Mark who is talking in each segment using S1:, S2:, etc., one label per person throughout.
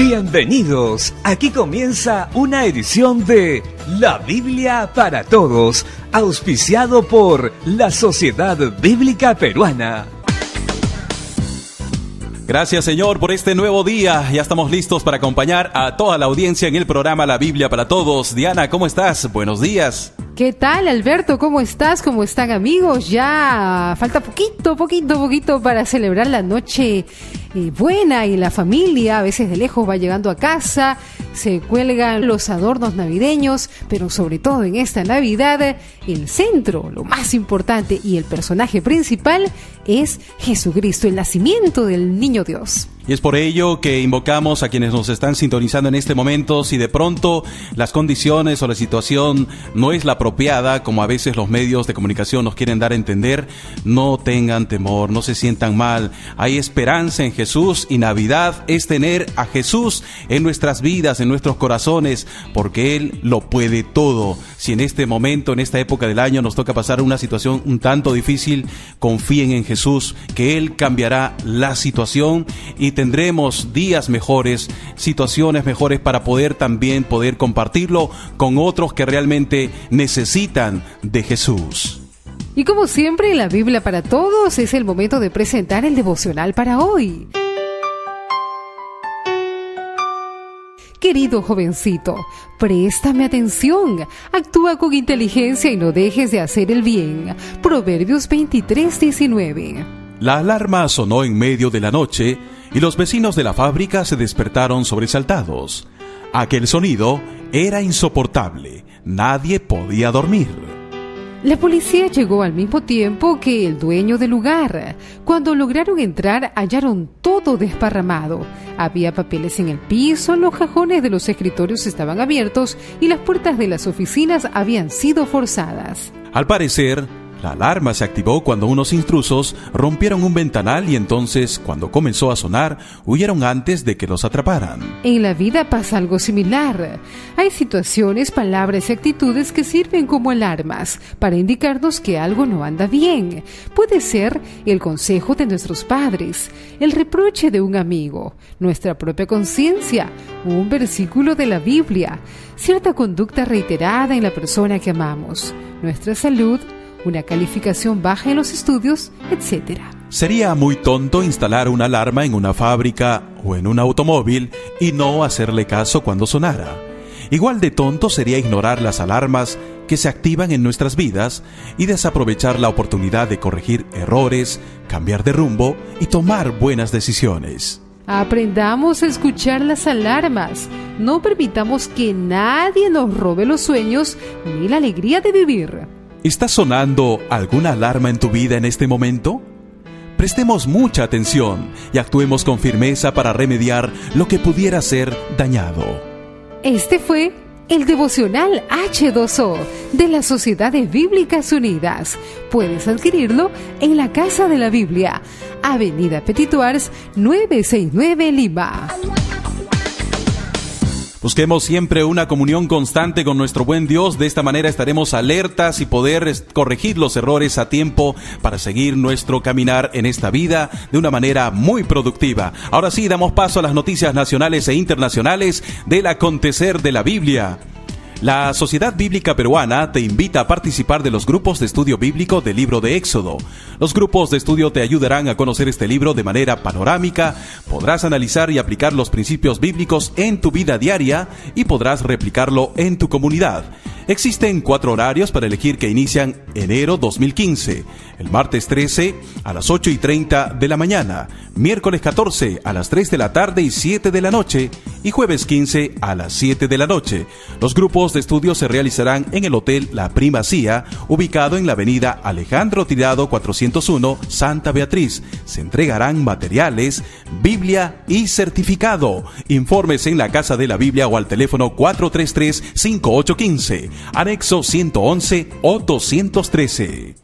S1: Bienvenidos, aquí comienza una edición de La Biblia para Todos, auspiciado por la Sociedad Bíblica Peruana.
S2: Gracias, Señor, por este nuevo día. Ya estamos listos para acompañar a toda la audiencia en el programa La Biblia para Todos. Diana, ¿cómo estás? Buenos días.
S3: ¿Qué tal, Alberto? ¿Cómo estás? ¿Cómo están, amigos? Ya falta poquito para celebrar la noche buena, y la familia a veces de lejos va llegando a casa, se cuelgan los adornos navideños, pero sobre todo en esta Navidad, el centro, lo más importante y el personaje principal es Jesucristo, el nacimiento del niño Dios.
S2: Y es por ello que invocamos a quienes nos están sintonizando en este momento. Si de pronto las condiciones o la situación no es la apropiada, como a veces los medios de comunicación nos quieren dar a entender, no tengan temor, no se sientan mal. Hay esperanza en Jesús, y Navidad es tener a Jesús en nuestras vidas, en nuestros corazones, porque Él lo puede todo. Si en este momento, en esta época del año, nos toca pasar una situación un tanto difícil, confíen en Jesús, que Él cambiará la situación y tendremos días mejores, situaciones mejores para poder compartirlo con otros que realmente necesitan de Jesús.
S3: Y como siempre, en La Biblia para Todos es el momento de presentar el devocional para hoy. Querido jovencito, préstame atención, actúa con inteligencia y no dejes de hacer el bien. Proverbios 23:19.
S2: La alarma sonó en medio de la noche y los vecinos de la fábrica se despertaron sobresaltados. Aquel sonido era insoportable, nadie podía dormir.
S3: La policía llegó al mismo tiempo que el dueño del lugar. Cuando lograron entrar, hallaron todo desparramado. Había papeles en el piso, los cajones de los escritorios estaban abiertos y las puertas de las oficinas habían sido forzadas.
S2: Al parecer, la alarma se activó cuando unos intrusos rompieron un ventanal y entonces, cuando comenzó a sonar, huyeron antes de que los atraparan.
S3: En la vida pasa algo similar. Hay situaciones, palabras y actitudes que sirven como alarmas para indicarnos que algo no anda bien. Puede ser el consejo de nuestros padres, el reproche de un amigo, nuestra propia conciencia, un versículo de la Biblia, cierta conducta reiterada en la persona que amamos, nuestra salud, una calificación baja en los estudios, etc.
S2: Sería muy tonto instalar una alarma en una fábrica o en un automóvil y no hacerle caso cuando sonara. Igual de tonto sería ignorar las alarmas que se activan en nuestras vidas y desaprovechar la oportunidad de corregir errores, cambiar de rumbo y tomar buenas decisiones.
S3: Aprendamos a escuchar las alarmas. No permitamos que nadie nos robe los sueños ni la alegría de vivir.
S2: ¿Está sonando alguna alarma en tu vida en este momento? Prestemos mucha atención y actuemos con firmeza para remediar lo que pudiera ser dañado.
S3: Este fue el devocional H2O de las Sociedades Bíblicas Unidas. Puedes adquirirlo en la Casa de la Biblia, Avenida Petituars 969 Lima.
S2: Busquemos siempre una comunión constante con nuestro buen Dios. De esta manera estaremos alertas y poder corregir los errores a tiempo para seguir nuestro caminar en esta vida de una manera muy productiva. Ahora sí, damos paso a las noticias nacionales e internacionales del acontecer de la Biblia. La Sociedad Bíblica Peruana te invita a participar de los grupos de estudio bíblico del libro de Éxodo. Los grupos de estudio te ayudarán a conocer este libro de manera panorámica, podrás analizar y aplicar los principios bíblicos en tu vida diaria y podrás replicarlo en tu comunidad. Existen 4 horarios para elegir que inician enero 2015, el martes 13 a las 8:30 de la mañana, miércoles 14 a las 3 de la tarde y 7 de la noche y jueves 15 a las 7 de la noche. Los grupos de estudio se realizarán en el Hotel La Primacía, ubicado en la avenida Alejandro Tirado 401, Santa Beatriz. Se entregarán materiales, Biblia y certificado. Informes en la Casa de la Biblia o al teléfono 433-5815. Anexo 111 o 213.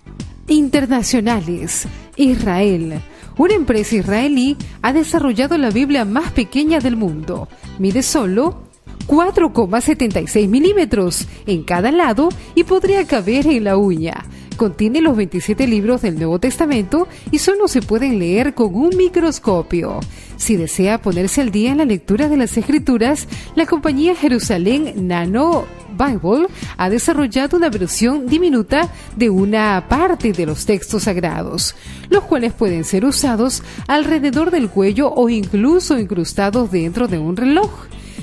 S3: Internacionales. Israel. Una empresa israelí ha desarrollado la Biblia más pequeña del mundo. Mide solo 4,76 milímetros en cada lado y podría caber en la uña. Contiene los 27 libros del Nuevo Testamento y solo se pueden leer con un microscopio. Si desea ponerse al día en la lectura de las Escrituras, la compañía Jerusalén Nano Bible ha desarrollado una versión diminuta de una parte de los textos sagrados, los cuales pueden ser usados alrededor del cuello o incluso incrustados dentro de un reloj.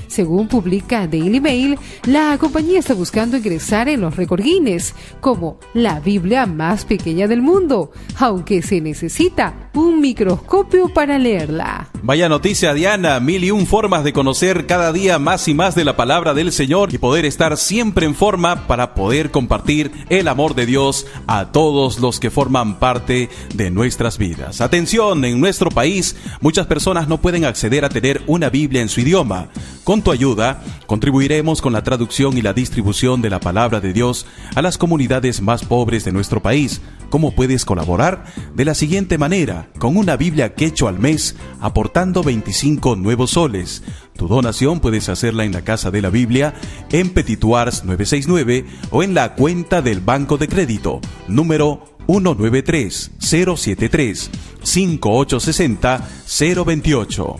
S3: Según publica Daily Mail, la compañía está buscando ingresar en los récords Guinness como la Biblia más pequeña del mundo, aunque se necesita un microscopio para leerla.
S2: Vaya noticia, Diana, 1001 formas de conocer cada día más y más de la palabra del Señor y poder estar siempre en forma para poder compartir el amor de Dios a todos los que forman parte de nuestras vidas. Atención, en nuestro país muchas personas no pueden acceder a tener una Biblia en su idioma. Con tu ayuda, contribuiremos con la traducción y la distribución de la palabra de Dios a las comunidades más pobres de nuestro país. ¿Cómo puedes colaborar? De la siguiente manera, con una Biblia quechua al mes, aportando 25 nuevos soles. Tu donación puedes hacerla en la Casa de la Biblia, en Petituars 969 o en la cuenta del Banco de Crédito, número 193-073-5860-028.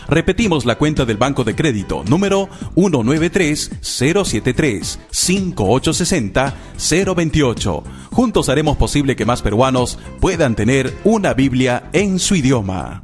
S2: Repetimos la cuenta del Banco de Crédito, número 193-073-5860-028. Juntos haremos posible que más peruanos puedan tener una Biblia en su idioma.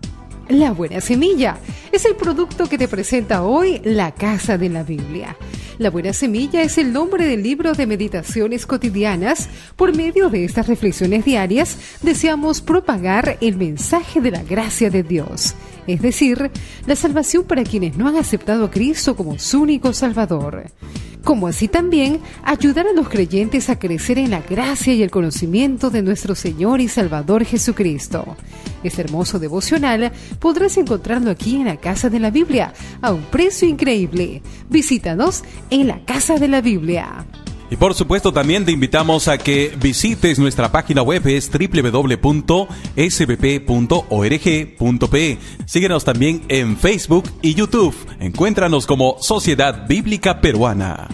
S3: La Buena Semilla es el producto que te presenta hoy la Casa de la Biblia. La Buena Semilla es el nombre del libro de meditaciones cotidianas. Por medio de estas reflexiones diarias, deseamos propagar el mensaje de la gracia de Dios, es decir, la salvación para quienes no han aceptado a Cristo como su único Salvador. Como así también ayudar a los creyentes a crecer en la gracia y el conocimiento de nuestro Señor y Salvador Jesucristo. Este hermoso devocional podrás encontrarlo aquí en la Casa de la Biblia a un precio increíble. Visítanos en la Casa de la Biblia.
S2: Y por supuesto también te invitamos a que visites nuestra página web, es www.sbp.org.pe. Síguenos también en Facebook y YouTube. Encuéntranos como Sociedad Bíblica Peruana.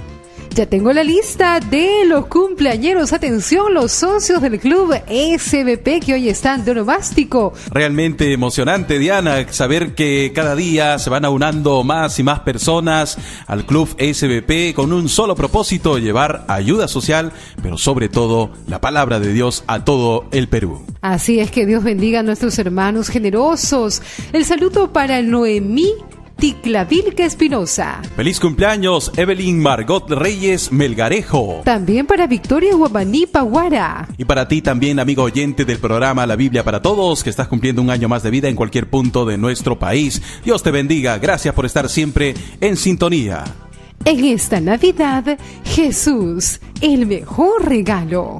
S3: Ya tengo la lista de los cumpleañeros. Atención, los socios del Club SBP que hoy están de onomástico.
S2: Realmente emocionante, Diana, saber que cada día se van aunando más y más personas al Club SBP con un solo propósito: llevar ayuda social, pero sobre todo la palabra de Dios a todo el Perú.
S3: Así es, que Dios bendiga a nuestros hermanos generosos. El saludo para Noemí Ticlavilca Espinosa.
S2: Feliz cumpleaños, Evelyn Margot Reyes Melgarejo.
S3: También para Victoria Guamaní Paguara.
S2: Y para ti también, amigo oyente del programa La Biblia para Todos, que estás cumpliendo un año más de vida en cualquier punto de nuestro país. Dios te bendiga. Gracias por estar siempre en sintonía.
S3: En esta Navidad, Jesús, el mejor regalo.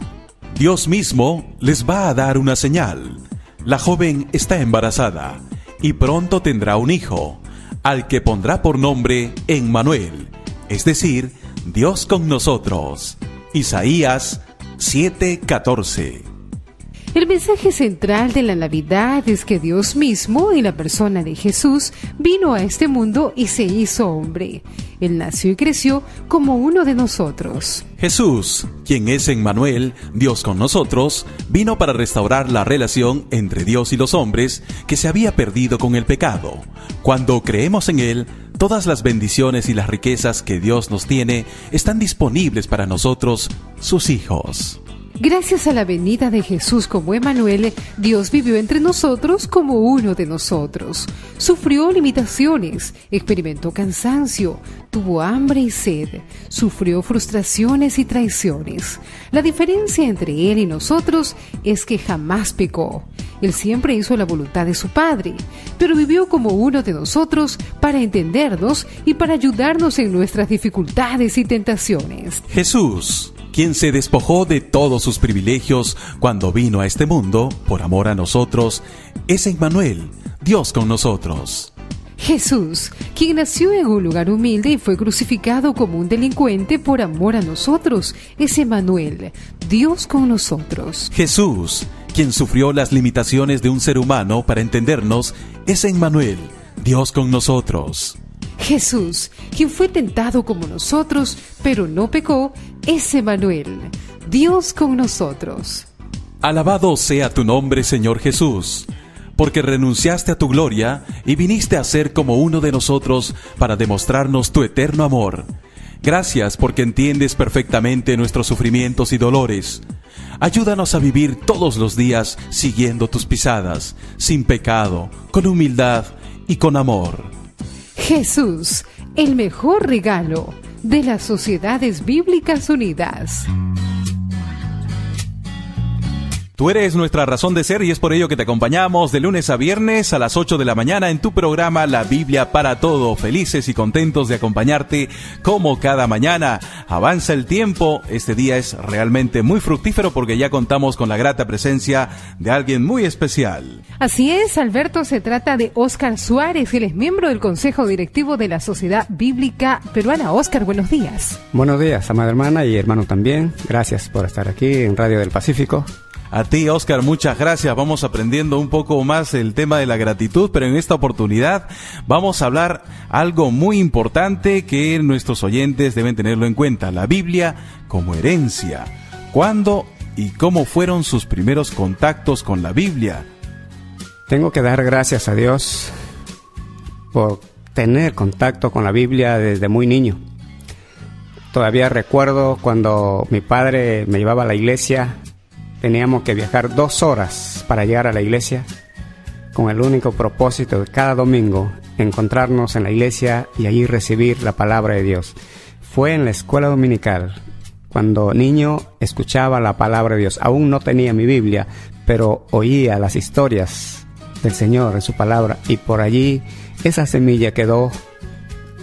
S2: Dios mismo les va a dar una señal. La joven está embarazada y pronto tendrá un hijo, al que pondrá por nombre Emmanuel, es decir, Dios con nosotros. Isaías 7:14.
S3: El mensaje central de la Navidad es que Dios mismo, en la persona de Jesús, vino a este mundo y se hizo hombre. Él nació y creció como uno de nosotros.
S2: Jesús, quien es Emmanuel, Dios con nosotros, vino para restaurar la relación entre Dios y los hombres que se había perdido con el pecado. Cuando creemos en Él, todas las bendiciones y las riquezas que Dios nos tiene están disponibles para nosotros, sus hijos.
S3: Gracias a la venida de Jesús como Emmanuel, Dios vivió entre nosotros como uno de nosotros. Sufrió limitaciones, experimentó cansancio, tuvo hambre y sed, sufrió frustraciones y traiciones. La diferencia entre Él y nosotros es que jamás pecó. Él siempre hizo la voluntad de su Padre, pero vivió como uno de nosotros para entendernos y para ayudarnos en nuestras dificultades y tentaciones.
S2: Jesús, quien se despojó de todos sus privilegios cuando vino a este mundo por amor a nosotros, es Emmanuel, Dios con nosotros.
S3: Jesús, quien nació en un lugar humilde y fue crucificado como un delincuente por amor a nosotros, es Emmanuel, Dios con nosotros.
S2: Jesús, quien sufrió las limitaciones de un ser humano para entendernos, es Emmanuel, Dios con nosotros.
S3: Jesús, quien fue tentado como nosotros, pero no pecó, es Emmanuel, Dios con nosotros.
S2: Alabado sea tu nombre, Señor Jesús, porque renunciaste a tu gloria y viniste a ser como uno de nosotros para demostrarnos tu eterno amor. Gracias porque entiendes perfectamente nuestros sufrimientos y dolores. Ayúdanos a vivir todos los días siguiendo tus pisadas, sin pecado, con humildad y con amor.
S3: Jesús, el mejor regalo de las Sociedades Bíblicas Unidas.
S2: Tú eres nuestra razón de ser y es por ello que te acompañamos de lunes a viernes a las 8 de la mañana en tu programa La Biblia para Todo. Felices y contentos de acompañarte como cada mañana. Avanza el tiempo, este día es realmente muy fructífero porque ya contamos con la grata presencia de alguien muy especial.
S3: Así es, Alberto, se trata de Óscar Suárez, él es miembro del Consejo Directivo de la Sociedad Bíblica Peruana. Óscar, buenos días.
S4: Buenos días, amada hermana y hermano también. Gracias por estar aquí en Radio del Pacífico.
S2: A ti, Óscar, muchas gracias. Vamos aprendiendo un poco más el tema de la gratitud, pero en esta oportunidad vamos a hablar algo muy importante que nuestros oyentes deben tenerlo en cuenta. La Biblia como herencia. ¿Cuándo y cómo fueron sus primeros contactos con la Biblia?
S4: Tengo que dar gracias a Dios por tener contacto con la Biblia desde muy niño. Todavía recuerdo cuando mi padre me llevaba a la iglesia. Teníamos que viajar 2 horas para llegar a la iglesia con el único propósito de cada domingo encontrarnos en la iglesia y allí recibir la palabra de Dios. Fue en la escuela dominical, cuando niño escuchaba la palabra de Dios. Aún no tenía mi Biblia, pero oía las historias del Señor en su palabra y por allí esa semilla quedó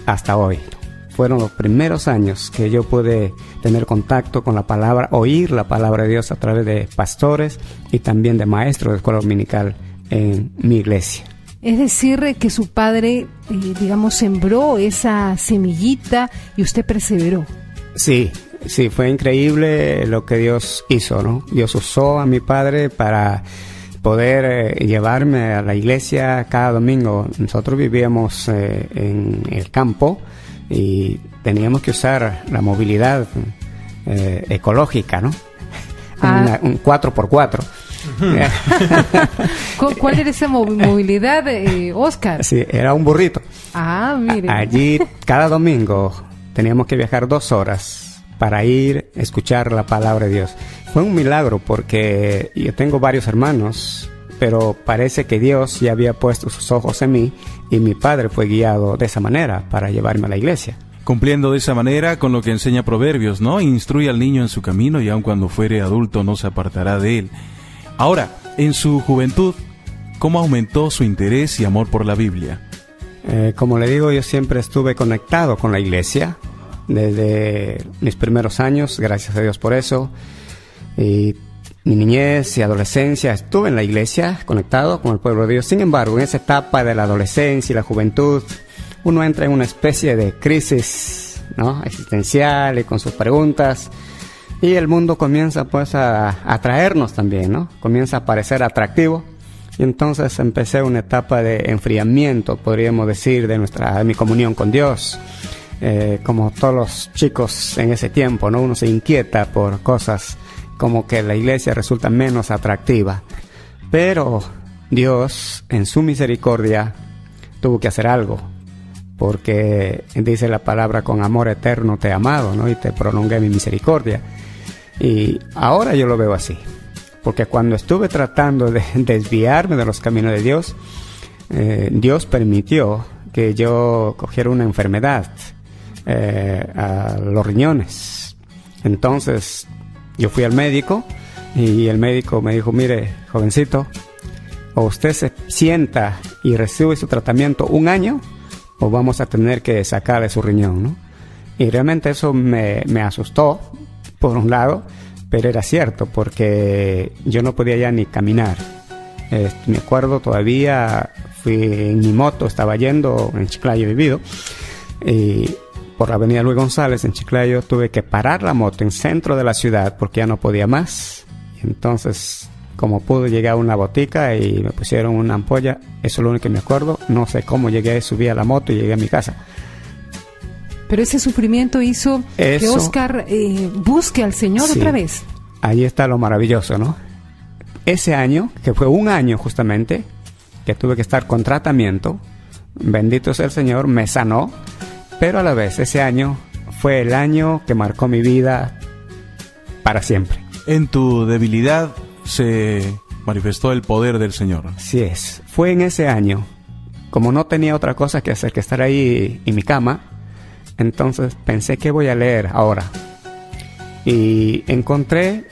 S4: hasta hoy. Fueron los primeros años que yo pude tener contacto con la palabra, oír la palabra de Dios a través de pastores y también de maestros de escuela dominical en mi iglesia.
S3: Es decir, que su padre, sembró esa semillita y usted perseveró.
S4: Sí, fue increíble lo que Dios hizo, ¿no? Dios usó a mi padre para poder llevarme a la iglesia cada domingo. Nosotros vivíamos en el campo y teníamos que usar la movilidad ecológica, ¿no? Un 4x4.
S3: ¿Cuál era esa movilidad, Óscar?
S4: Sí, era un burrito.
S3: Mire.
S4: Allí cada domingo teníamos que viajar 2 horas para ir a escuchar la palabra de Dios. Fue un milagro porque yo tengo varios hermanos, pero parece que Dios ya había puesto sus ojos en mí y mi padre fue guiado de esa manera para llevarme a la iglesia.
S2: Cumpliendo de esa manera con lo que enseña Proverbios, ¿no? Instruye al niño en su camino y aun cuando fuere adulto no se apartará de él. Ahora, en su juventud, ¿cómo aumentó su interés y amor por la Biblia?
S4: Como le digo, yo siempre estuve conectado con la iglesia desde mis primeros años, gracias a Dios por eso. Y mi niñez y adolescencia estuve en la iglesia, conectado con el pueblo de Dios. Sin embargo, en esa etapa de la adolescencia y la juventud, uno entra en una especie de crisis, ¿no?, existencial y con sus preguntas. Y el mundo comienza pues a atraernos también, ¿no? Comienza a parecer atractivo. Y entonces empecé una etapa de enfriamiento, podríamos decir, de mi comunión con Dios. Como todos los chicos en ese tiempo, ¿no? Uno se inquieta por cosas como que la iglesia resulta menos atractiva. Pero Dios, en su misericordia, tuvo que hacer algo. Porque dice la palabra, con amor eterno te he amado, ¿no? Y te prolongué mi misericordia. Y ahora yo lo veo así. Porque cuando estuve tratando de desviarme de los caminos de Dios, Dios permitió que yo cogiera una enfermedad a los riñones. Entonces yo fui al médico y el médico me dijo: mire, jovencito, o usted se sienta y recibe su tratamiento 1 año, o vamos a tener que sacarle su riñón, ¿no? Y realmente eso me asustó, por un lado, pero era cierto, porque yo no podía ya ni caminar. Me acuerdo todavía, fui en mi moto, estaba yendo, en Chiclayo he vivido, y por la avenida Luis González, en Chiclayo, tuve que parar la moto en centro de la ciudad porque ya no podía más. Y entonces, como pude, llegué a una botica y me pusieron una ampolla. Eso es lo único que me acuerdo. No sé cómo llegué, subí a la moto y llegué a mi casa.
S3: Pero ese sufrimiento hizo que Óscar busque al Señor otra vez.
S4: Ahí está lo maravilloso, ¿no? ese año, que fue un año justamente, que tuve que estar con tratamiento, bendito sea el Señor, me sanó, pero a la vez ese año fue el año que marcó mi vida para siempre.
S2: En tu debilidad se manifestó el poder del Señor.
S4: Así es, fue en ese año, como no tenía otra cosa que hacer que estar ahí en mi cama, entonces pensé, ¿qué voy a leer ahora? Y encontré,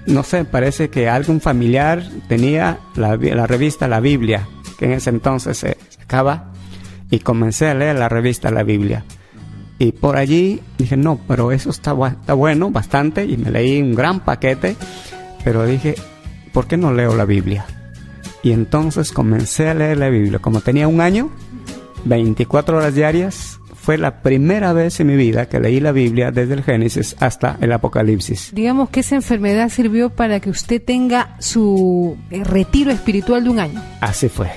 S4: no sé, parece que algún familiar tenía la revista La Biblia, que en ese entonces se sacaba, y comencé a leer la revista La Biblia. Y por allí dije, no, pero eso está bueno, bastante, y me leí un gran paquete, pero dije, ¿por qué no leo la Biblia? Y entonces comencé a leer la Biblia. Como tenía un año, 24 horas diarias, fue la primera vez en mi vida que leí la Biblia desde el Génesis hasta el Apocalipsis.
S3: Digamos que esa enfermedad sirvió para que usted tenga su retiro espiritual de un año.
S4: Así fue.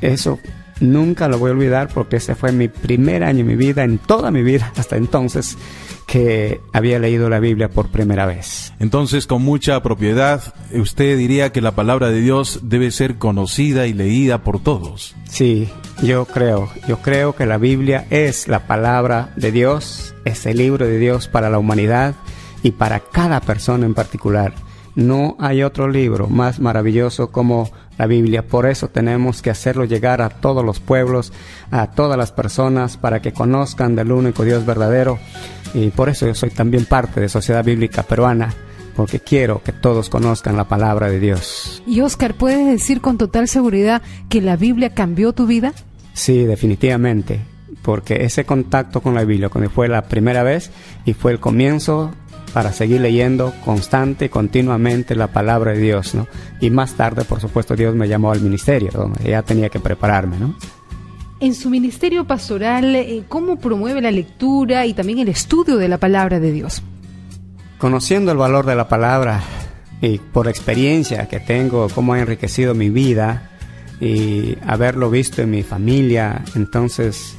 S4: Eso nunca lo voy a olvidar porque ese fue mi primer año en mi vida, en toda mi vida hasta entonces, que había leído la Biblia por primera vez.
S2: Entonces, con mucha propiedad, usted diría que la palabra de Dios debe ser conocida y leída por todos.
S4: Sí, yo creo que la Biblia es la palabra de Dios, es el libro de Dios para la humanidad y para cada persona en particular. No hay otro libro más maravilloso como la Biblia. Por eso tenemos que hacerlo llegar a todos los pueblos, a todas las personas, para que conozcan del único Dios verdadero. Y por eso yo soy también parte de Sociedad Bíblica Peruana, porque quiero que todos conozcan la palabra de Dios.
S3: Y Oscar, ¿puedes decir con total seguridad que la Biblia cambió tu vida?
S4: Sí, definitivamente, porque ese contacto con la Biblia, cuando fue la primera vez y fue el comienzo para seguir leyendo constante y continuamente la palabra de Dios, ¿no? Y más tarde, por supuesto, Dios me llamó al ministerio, donde ya tenía que prepararme, ¿no?
S3: En su ministerio pastoral, ¿cómo promueve la lectura y también el estudio de la palabra de Dios?
S4: Conociendo el valor de la palabra y por experiencia que tengo, cómo ha enriquecido mi vida y haberlo visto en mi familia, entonces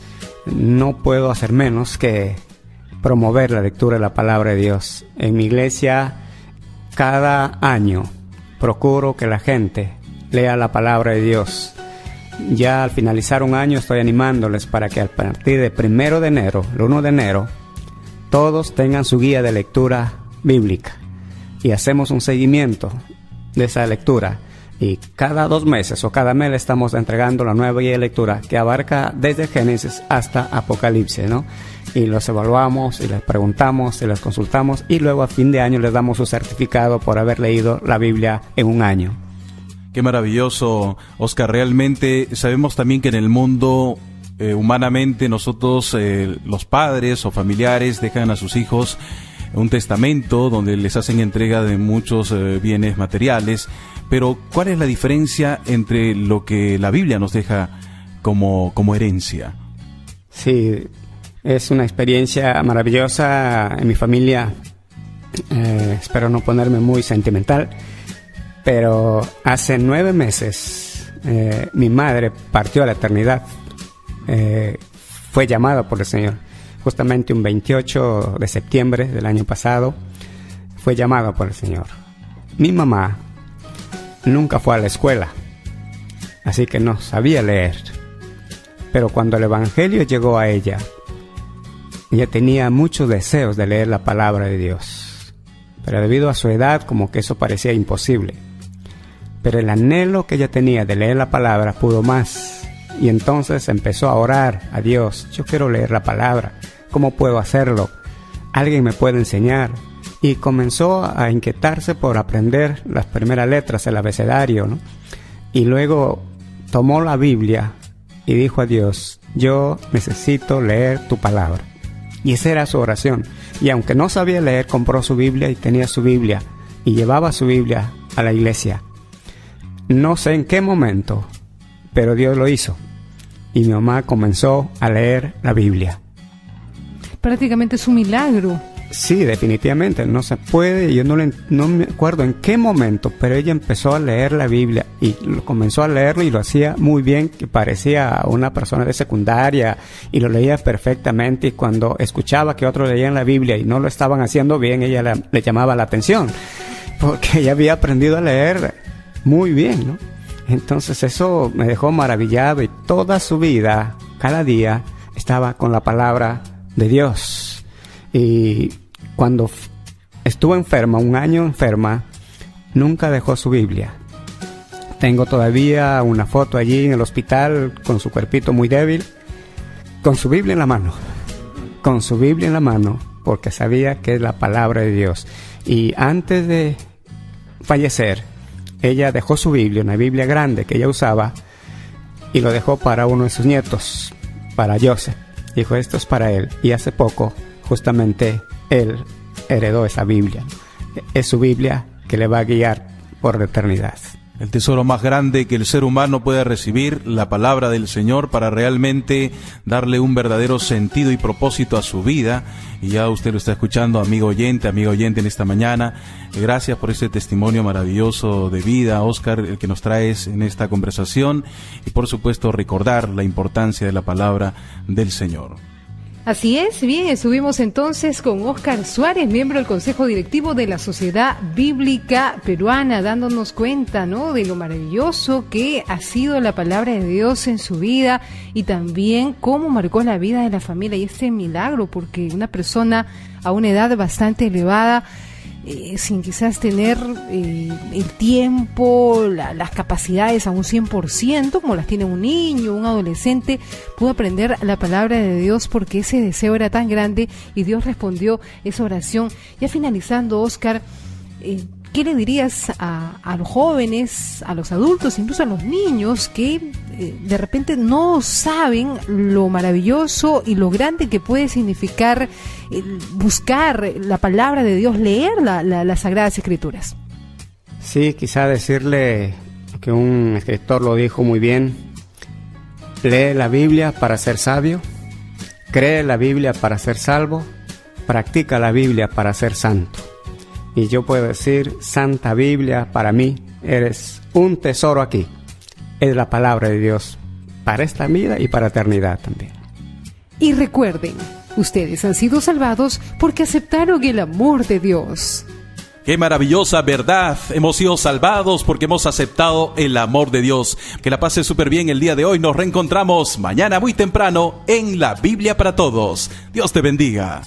S4: no puedo hacer menos que promover la lectura de la palabra de Dios. En mi iglesia, cada año procuro que la gente lea la palabra de Dios. Ya al finalizar un año estoy animándoles para que a partir del 1 de enero, el 1 de enero, todos tengan su guía de lectura bíblica y hacemos un seguimiento de esa lectura. Y cada 2 meses o cada mes le estamos entregando la nueva guía de lectura que abarca desde Génesis hasta Apocalipsis, ¿no? Y los evaluamos y les preguntamos y les consultamos y luego a fin de año les damos su certificado por haber leído la Biblia en un año.
S2: Qué maravilloso, Oscar. Realmente sabemos también que en el mundo, humanamente, nosotros, los padres o familiares, dejan a sus hijos un testamento donde les hacen entrega de muchos bienes materiales. Pero, ¿cuál es la diferencia entre lo que la Biblia nos deja como herencia?
S4: Sí, es una experiencia maravillosa en mi familia. Espero no ponerme muy sentimental, pero hace 9 meses mi madre partió a la eternidad. Fue llamada por el Señor. Justamente un 28 de septiembre del año pasado fue llamada por el Señor. Mi mamá nunca fue a la escuela, así que no sabía leer. Pero cuando el Evangelio llegó a ella tenía muchos deseos de leer la palabra de Dios. Pero debido a su edad, como que eso parecía imposible. Pero el anhelo que ella tenía de leer la palabra pudo más. Y entonces empezó a orar a Dios. Yo quiero leer la palabra. ¿Cómo puedo hacerlo? ¿Alguien me puede enseñar? Y comenzó a inquietarse por aprender las primeras letras del abecedario, ¿no? Y luego tomó la Biblia y dijo a Dios, yo necesito leer tu palabra. Y esa era su oración. Y aunque no sabía leer, compró su Biblia y tenía su Biblia. Y llevaba su Biblia a la iglesia. No sé en qué momento, pero Dios lo hizo. Y mi mamá comenzó a leer la Biblia.
S3: Prácticamente es un milagro.
S4: Sí, definitivamente, no se puede. Yo no me acuerdo en qué momento, pero ella empezó a leer la Biblia y comenzó a leerlo y lo hacía muy bien, que parecía una persona de secundaria y lo leía perfectamente. Y cuando escuchaba que otros leían la Biblia y no lo estaban haciendo bien, ella le llamaba la atención, porque ella había aprendido a leer muy bien, ¿no? Entonces eso me dejó maravillado y toda su vida, cada día, estaba con la palabra de Dios. Y cuando estuvo enferma, 1 año enferma, nunca dejó su Biblia. Tengo todavía una foto allí en el hospital con su cuerpito muy débil, con su Biblia en la mano. Con su Biblia en la mano, porque sabía que es la palabra de Dios. Y antes de fallecer, ella dejó su Biblia, una Biblia grande que ella usaba, y lo dejó para uno de sus nietos, para Joseph. Dijo, esto es para él. Y hace poco, justamente, él heredó esa Biblia. Es su Biblia que le va a guiar por la eternidad.
S2: El tesoro más grande que el ser humano puede recibir, la palabra del Señor, para realmente darle un verdadero sentido y propósito a su vida. Y ya usted lo está escuchando, amigo oyente en esta mañana. Gracias por este testimonio maravilloso de vida, Óscar, el que nos traes en esta conversación. Y por supuesto recordar la importancia de la palabra del Señor.
S3: Así es, bien, estuvimos entonces con Óscar Suárez, miembro del Consejo Directivo de la Sociedad Bíblica Peruana, dándonos cuenta, ¿no?, de lo maravilloso que ha sido la palabra de Dios en su vida y también cómo marcó la vida de la familia y este milagro, porque una persona a una edad bastante elevada, sin quizás tener el tiempo, las capacidades a un 100%, como las tiene un niño, un adolescente, pudo aprender la palabra de Dios porque ese deseo era tan grande y Dios respondió esa oración. Ya finalizando, Óscar, ¿qué le dirías a los jóvenes, a los adultos, incluso a los niños que de repente no saben lo maravilloso y lo grande que puede significar buscar la palabra de Dios, leer las Sagradas Escrituras?
S4: Sí, quizá decirle que un escritor lo dijo muy bien: lee la Biblia para ser sabio, cree la Biblia para ser salvo, practica la Biblia para ser santo. Y yo puedo decir, Santa Biblia, para mí, eres un tesoro aquí. Es la palabra de Dios para esta vida y para eternidad también.
S3: Y recuerden, ustedes han sido salvados porque aceptaron el amor de Dios.
S2: ¡Qué maravillosa verdad! Hemos sido salvados porque hemos aceptado el amor de Dios. Que la pase súper bien el día de hoy. Nos reencontramos mañana muy temprano en La Biblia para Todos. Dios te bendiga.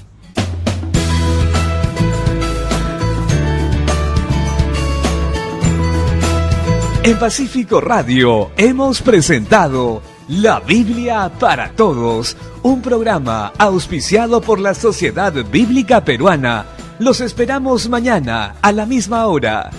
S1: En Pacífico Radio hemos presentado La Biblia para Todos, un programa auspiciado por la Sociedad Bíblica Peruana. Los esperamos mañana a la misma hora.